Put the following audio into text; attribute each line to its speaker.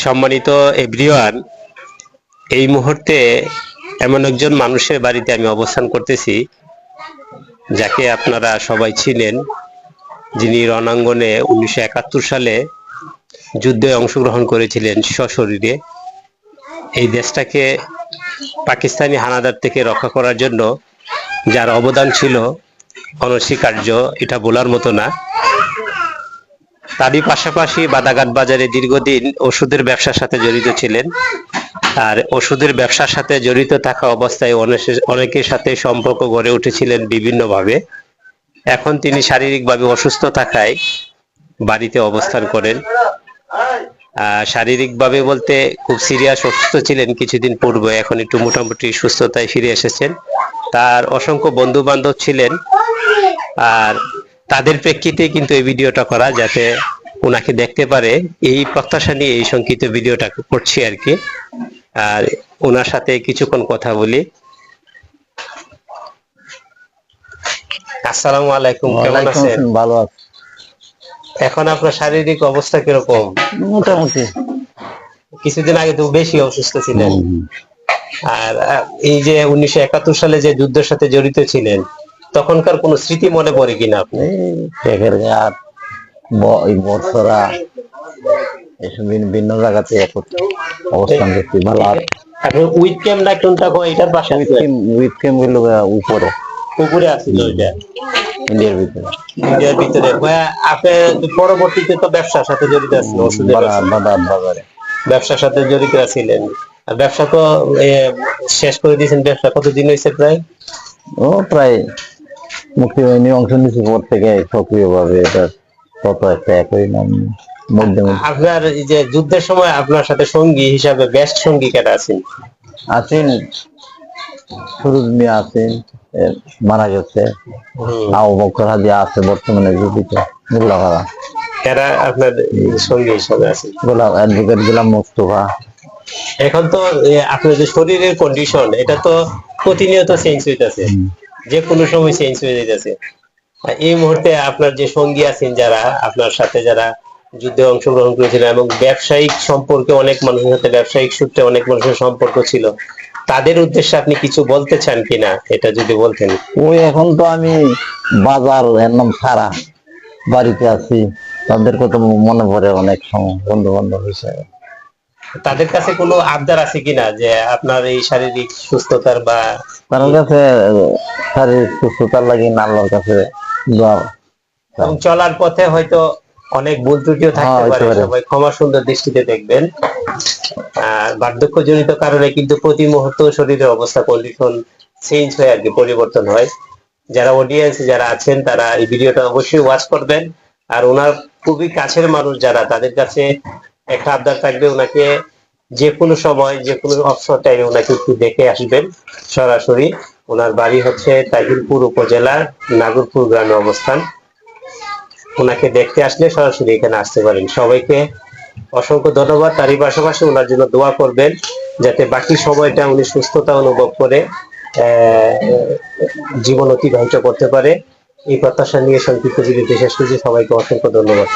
Speaker 1: সম্মানিত এভরিওয়ান, এই মুহূর্তে এমন একজন মানুষের বাড়িতে আমি অবস্থান করতেছি যাকে আপনারা সবাই চিনেন, যিনি রণাঙ্গনে 1971 সালে যুদ্ধে অংশগ্রহণ করেছিলেন সশরীরে। এই দেশটাকে পাকিস্তানি হানাদার থেকে রক্ষা করার জন্য যার অবদান ছিল অনস্বীকার্য, এটা বলার মতো না। তারই পাশাপাশি বাদাঘাট বাজারে দীর্ঘদিন ওষুধের ব্যবসার সাথে জড়িত ছিলেন, আর ওষুধের ব্যবসার সাথে জড়িত থাকা অবস্থায় অনেকের সাথে সম্পর্ক গড়ে উঠেছিলেন বিভিন্নভাবে। এখন তিনি শারীরিকভাবে অসুস্থ থাকায় বাড়িতে অবস্থান করেন। শারীরিকভাবে বলতে খুব সিরিয়াস অসুস্থ ছিলেন কিছুদিন পূর্বে, এখন একটু মোটামুটি সুস্থতায় ফিরে এসেছেন। তার অসংখ্য বন্ধু বান্ধব ছিলেন, আর তাদের প্রেক্ষিতে কিন্তু এই ভিডিওটা করা, যাতে ওনাকে দেখতে পারে, এই প্রত্যাশা নিয়ে এই সংক্ষিপ্ত ভিডিওটা করছি আর কি। আর ওনার সাথে কিছুক্ষণ কথা বলি। আসসালামু আলাইকুম, কেমন আছেন?
Speaker 2: ভালো আছি।
Speaker 1: এখন আপনার শারীরিক অবস্থা কিরকম?
Speaker 2: মোটামুটি।
Speaker 1: কিছুদিন আগে তো বেশি অসুস্থ ছিলেন। আর এই যে 1971 সালে যে যুদ্ধের সাথে জড়িত ছিলেন, তখনকার কোন স্মৃতি মনে পড়ে কিনা আপনি?
Speaker 2: বর্ষরা এসব ভিন্ন জায়গাতে অবস্থান করছি। ভালো।
Speaker 1: আপনি উইথ ক্যাম্প না কোনটা এটার পাশে?
Speaker 2: উইথ ক্যাম্প গুলো উপরে
Speaker 1: উপরে আছিল ওইটা,
Speaker 2: ইন্ডিয়ার ভিতরে।
Speaker 1: ইন্ডিয়ার ভিতরে। আপনি পরবর্তীতে তো ব্যবসার সাথে জড়িত আছেন, ওষুধের
Speaker 2: বাজারে
Speaker 1: ব্যবসার সাথে জড়িত আছিলেন। আর ব্যবসা তো শেষ করে দিয়েছেন। ব্যবসা কতদিন হয়েছে?
Speaker 2: প্রায় মুক্তিবাহিনী অংশ নিয়েছে পর থেকে সক্রিয়ভাবে। এটা কত একটা একই নাম।
Speaker 1: আপনার এই যে যুদ্ধের সময় আপনার সাথে সঙ্গী হিসাবে বেস্ট সঙ্গী কেন আছেন?
Speaker 2: সুরুজ মিয়া আছেন, মারা গেছে। আবু বকর হাদি আছে বর্তমানে জীবিত। গোলাপাড়া
Speaker 1: এরা আপনার সঙ্গী হিসাবে আছে।
Speaker 2: অ্যাডভোকেট গোলাম মোস্তফা।
Speaker 1: এখন তো আপনার যে শরীরের কন্ডিশন, এটা তো প্রতিনিয়ত চেঞ্জ হইতেছে, যে কোনো সময় চেঞ্জ হয়ে যাইতেছে। এই মুহূর্তে আপনার যে সঙ্গী আছেন, যারা আপনার সাথে যারা যুদ্ধে অংশগ্রহণ করেছিলেন, এবং ব্যবসায়িক সম্পর্কে অনেক মানুষের সাথে ব্যবসায়িক সূত্রে অনেক মানুষের সম্পর্ক ছিল, তাদের উদ্দেশ্যে আপনি কিছু বলতে চান কিনা, এটা যদি বলতেন।
Speaker 2: এখন তো আমি বাজার একদম সারা বাড়িতে আছি, তাদের কথা মনে পড়ে অনেক সময়, বন্ধু বান্ধব হিসেবে।
Speaker 1: তাদের কাছে কোনো আবদার আছে কিনা যে আপনার এই শারীরিক সুস্থতার বা
Speaker 2: তার কাছে শারীরিক সুস্থতার লাগে আল্লাহর কাছে
Speaker 1: চলার পথে হয়তো অনেক ভুল ত্রুটিও থাকতে পারে, সবাই ক্ষমা সুন্দর দৃষ্টিতে দেখবেন। আর বার্ধক্যজনিত কারণে কিন্তু প্রতি মুহূর্ত শরীরের অবস্থা কন্ডিশন চেঞ্জ হয়ে আর কি, পরিবর্তন হয়। যারা অডিয়েন্স যারা আছেন, তারা এই ভিডিওটা অবশ্যই ওয়াচ করবেন। আর ওনার খুবই কাছের মানুষ যারা, তাদের কাছে একটা আবদার থাকবে, ওনাকে যে কোনো সময় যে কোনো অবসর টাইমে ওনাকে একটু দেখে আসবেন সরাসরি। ওনার বাড়ি হচ্ছে তাহিরপুর উপজেলার নাগরপুর গ্রামে অবস্থান। ওনাকে দেখতে আসলে সরাসরি এখানে আসতে পারেন। সবাইকে অসংখ্য ধন্যবাদ। তারই পাশাপাশি ওনার জন্য দোয়া করবেন, যাতে বাকি সময়টা উনি সুস্থতা অনুভব করে জীবন অতিবাহিত করতে পারে। এই প্রত্যাশা নিয়ে সংক্ষিপ্ত ভিডিওটি শেষ করছি। সবাইকে অসংখ্য ধন্যবাদ।